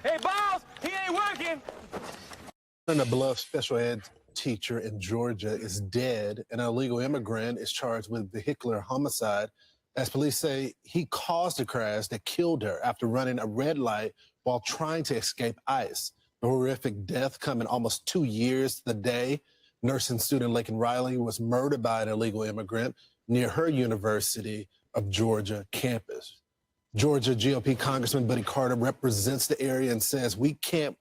Hey, boss, he ain't working. A beloved special ed teacher in Georgia is dead. An illegal immigrant is charged with vehicular homicide, as police say he caused a crash that killed her after running a red light while trying to escape ICE. The horrific death coming almost 2 years the day nursing student Laken Riley was murdered by an illegal immigrant near her University of Georgia campus. Georgia GOP Congressman Buddy Carter represents the area and says we can't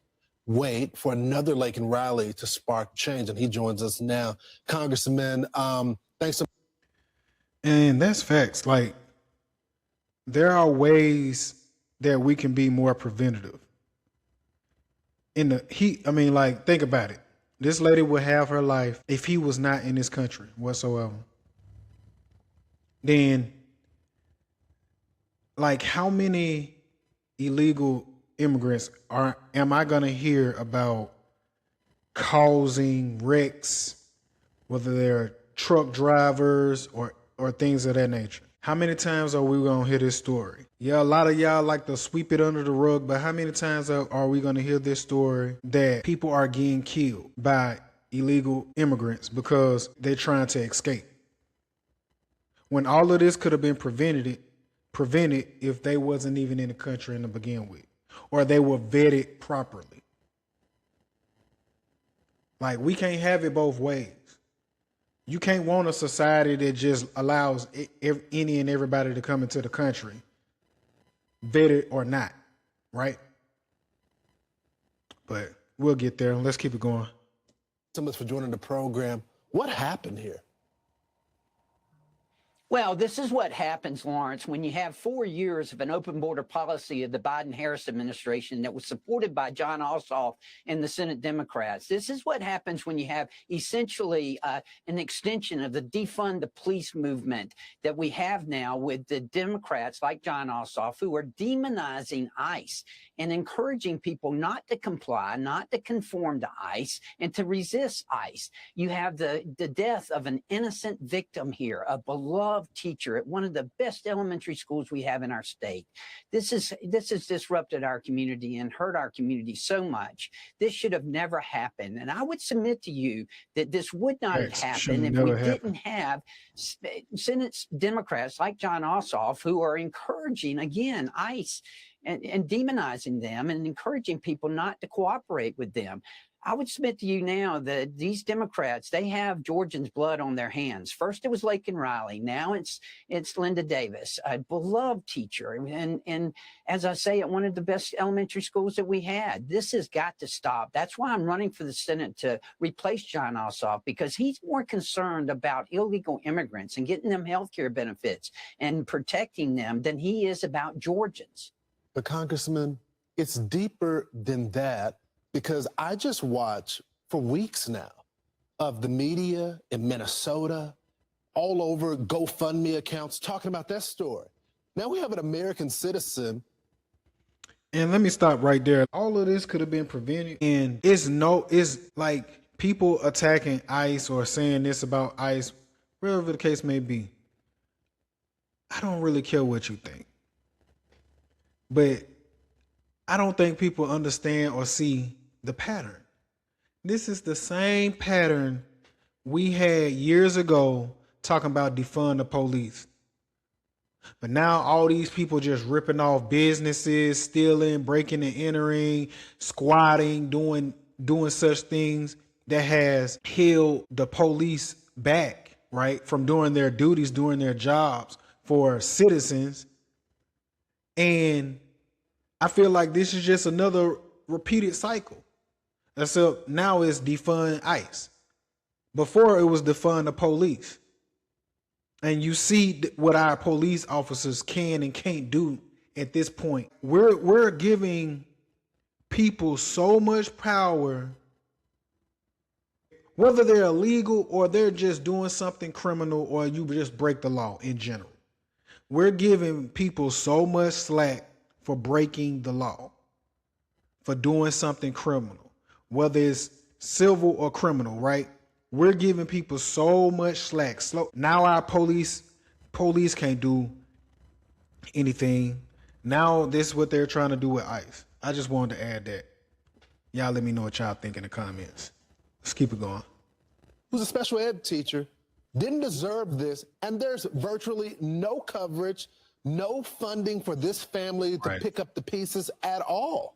wait for another Laken Riley to spark change, and he joins us now. Congressman, thanks so much. And that's facts. Like, there are ways that we can be more preventative. Like, think about it. This lady would have her life if he was not in this country whatsoever. Then, like, how many illegal immigrants am I going to hear about causing wrecks, whether they're truck drivers or things of that nature? How many times are we going to hear this story? Yeah, a lot of y'all like to sweep it under the rug, but how many times are we going to hear this story that people are getting killed by illegal immigrants because they're trying to escape? When all of this could have been prevented if they wasn't even in the country to begin with, or they were vetted properly. Like, we can't have it both ways. You can't want a society that just allows any and everybody to come into the country, vetted or not, right? But we'll get there. Let's keep it going. So much for joining the program. What happened here? Well, this is what happens, Lawrence, when you have 4 years of an open border policy of the Biden-Harris administration that was supported by Jon Ossoff and the Senate Democrats. This is what happens when you have essentially an extension of the defund the police movement that we have now with the Democrats like Jon Ossoff, who are demonizing ICE and encouraging people not to comply, not to conform to ICE, and to resist ICE. You have the death of an innocent victim here, a beloved teacher at one of the best elementary schools we have in our state. This has disrupted our community and hurt our community so much. This should have never happened. And I would submit to you that this would not have happened if we didn't have Senate Democrats like Jon Ossoff, who are encouraging, again, ICE and demonizing them and encouraging people not to cooperate with them. I would submit to you now that these Democrats, they have Georgians' blood on their hands. First, it was Laken Riley. Now it's Linda Davis, a beloved teacher. And as I say, at one of the best elementary schools that we had. This has got to stop. That's why I'm running for the Senate to replace Jon Ossoff, because he's more concerned about illegal immigrants and getting them health care benefits and protecting them than he is about Georgians. But Congressman, it's deeper than that. Because I just watch for weeks now of the media in Minnesota, all over GoFundMe accounts talking about that story. Now we have an American citizen. And let me stop right there. All of this could have been prevented. And it's like people attacking ICE or saying this about ICE, wherever the case may be. I don't really care what you think. But I don't think people understand or see the pattern. This is the same pattern we had years ago talking about defund the police. But now all these people just ripping off businesses, stealing, breaking and entering, squatting, doing such things that has held the police back, right, from doing their duties, doing their jobs for citizens. And I feel like this is just another repeated cycle. So now it's defund ICE. Before it was defund the police. And you see what our police officers can and can't do at this point. We're giving people so much power, whether they're illegal or they're just doing something criminal or you just break the law in general. We're giving people so much slack for breaking the law, for doing something criminal. Whether it's civil or criminal, right? We're giving people so much slack. Now our police can't do anything. Now this is what they're trying to do with ICE. I just wanted to add that. Y'all let me know what y'all think in the comments. Let's keep it going. Who's a special ed teacher, didn't deserve this, and there's virtually no coverage, no funding for this family to pick up the pieces at all.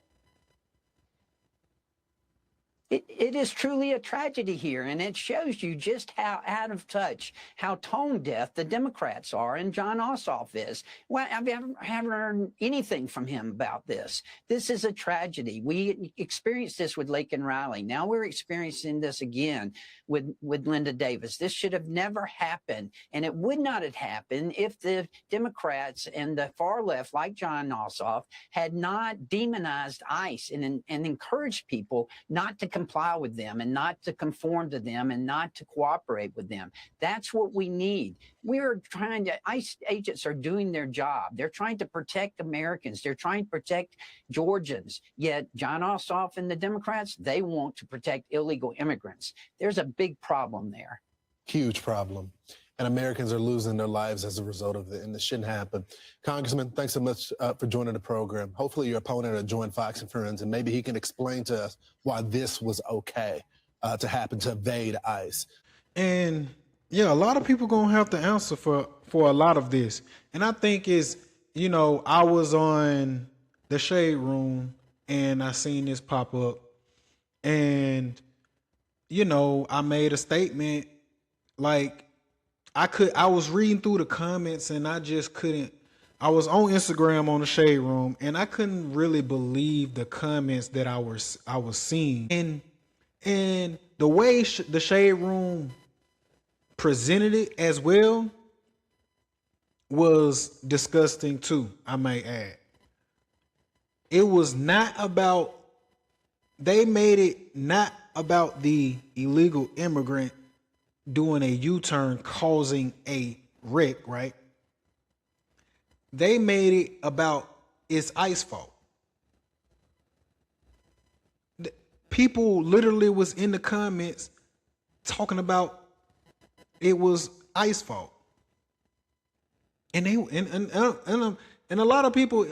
It is truly a tragedy here, and it shows you just how out of touch, how tone deaf the Democrats are, and John Ossoff is. Well, I haven't heard anything from him about this. This is a tragedy. We experienced this with Laken Riley. Now we're experiencing this again with Linda Davis. This should have never happened, and it would not have happened if the Democrats and the far left, like John Ossoff, had not demonized ICE and encouraged people not to comply with them and not to conform to them and not to cooperate with them. That's what we need. We're trying to, ICE agents are doing their job. They're trying to protect Americans. They're trying to protect Georgians. Yet John Ossoff and the Democrats, they want to protect illegal immigrants. There's a big problem there. Huge problem. And Americans are losing their lives as a result of it, and this shouldn't happen. Congressman, thanks so much for joining the program. Hopefully your opponent will join Fox and Friends, and maybe he can explain to us why this was okay to happen, to evade ICE. And yeah, a lot of people gonna have to answer for a lot of this. And I think it's, you know, I was on the Shade Room and I seen this pop up, and you know, I made a statement like I was reading through the comments and I just couldn't. I was on Instagram on the Shade Room and I couldn't really believe the comments that I was seeing, and the way the Shade Room presented it as well was disgusting too, I may add. It was not about, they made it not about the illegal immigrant doing a U-turn causing a wreck, right? They made it about it's ICE fault. People literally was in the comments talking about it was ICE fault. And they and a lot of people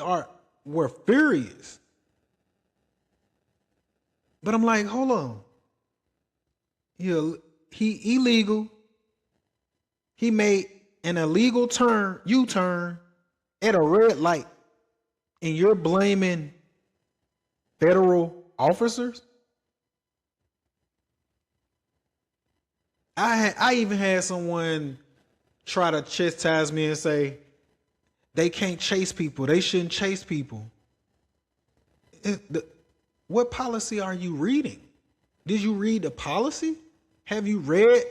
were furious. But I'm like, hold on. He illegal. He made an illegal U-turn at a red light, and you're blaming federal officers? I even had someone try to chastise me and say they can't chase people. They shouldn't chase people. What policy are you reading? Did you read the policy? Have you read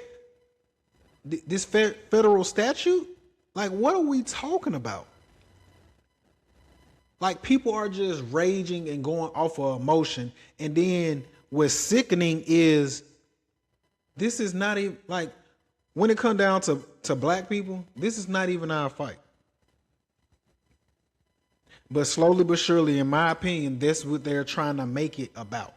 this federal statute? Like, what are we talking about? Like, people are just raging and going off of emotion. And then what's sickening is this is not even, like, when it comes down to black people, this is not even our fight. But slowly but surely, in my opinion, that's what they're trying to make it about.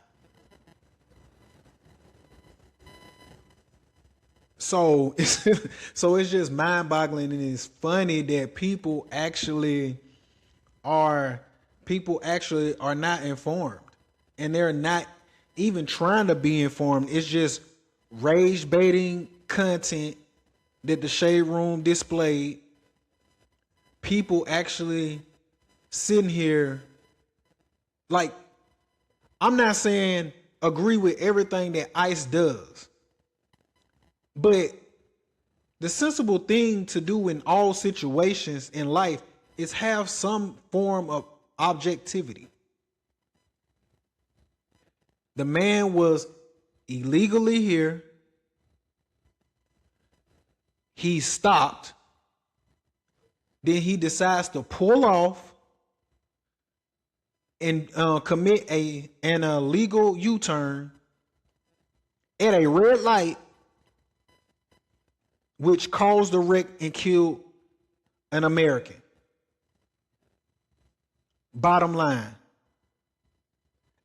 So it's just mind-boggling, and it's funny that people actually are not informed, and they're not even trying to be informed. It's just rage baiting content that the Shade Room displayed. People actually sitting here, like, I'm not saying agree with everything that ICE does, but the sensible thing to do in all situations in life is have some form of objectivity. The man was illegally here. He stopped. Then he decides to pull off and commit an illegal U-turn at a red light, which caused a wreck and killed an American. Bottom line.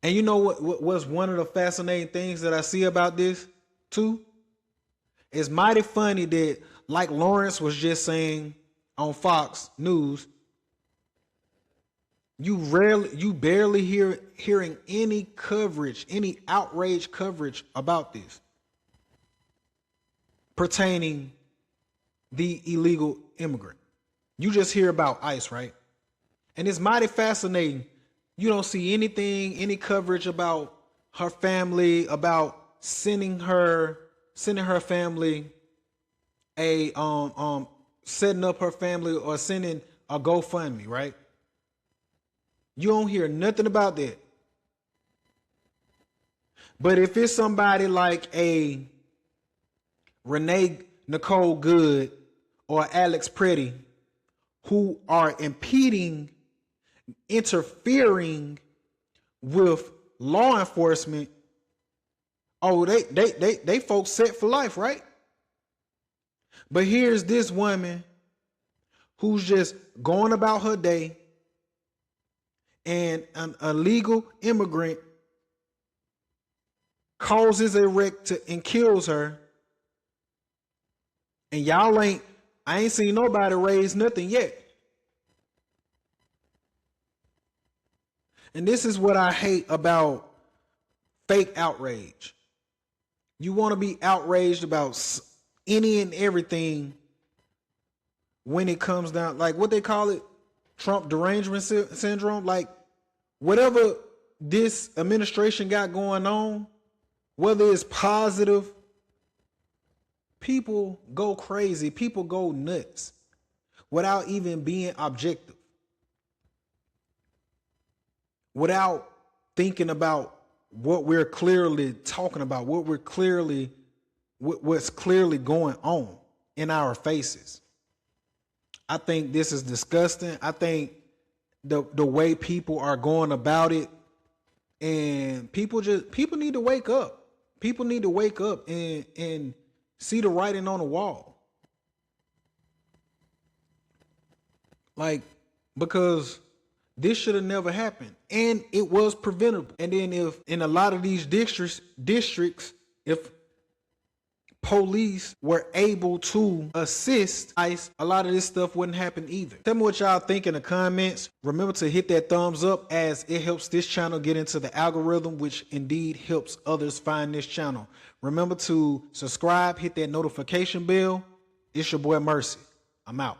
And you know what was one of the fascinating things that I see about this too? It's mighty funny that, like Lawrence was just saying on Fox News, You barely hearing any coverage, any outrage coverage about this pertaining the illegal immigrant. You just hear about ICE, right? And it's mighty fascinating. You don't see any coverage about her family, about sending her family a setting up her family or sending a GoFundMe, right? You don't hear nothing about that. But if it's somebody like a Renee Nicole Good or Alex Pretty who are impeding, interfering with law enforcement, oh, they folks set for life, right? But here's this woman who's just going about her day, and an illegal immigrant causes a wreck and kills her. And I ain't seen nobody raise nothing yet. And this is what I hate about fake outrage. You want to be outraged about any and everything when it comes down, like what they call it, Trump derangement syndrome. Like whatever this administration got going on, whether it's positive, people go crazy, people go nuts without even being objective, without thinking about what we're clearly talking about, what's clearly going on in our faces. I think this is disgusting. I think the way people are going about it, and people need to wake up. People need to wake up and see the writing on the wall. Like, because this should have never happened, and it was preventable. And then if in a lot of these districts, if police were able to assist ICE, a lot of this stuff wouldn't happen either. Tell me what y'all think in the comments. Remember to hit that thumbs up, as it helps this channel get into the algorithm, which indeed helps others find this channel. Remember to subscribe, hit that notification bell. It's your boy Mercy. I'm out.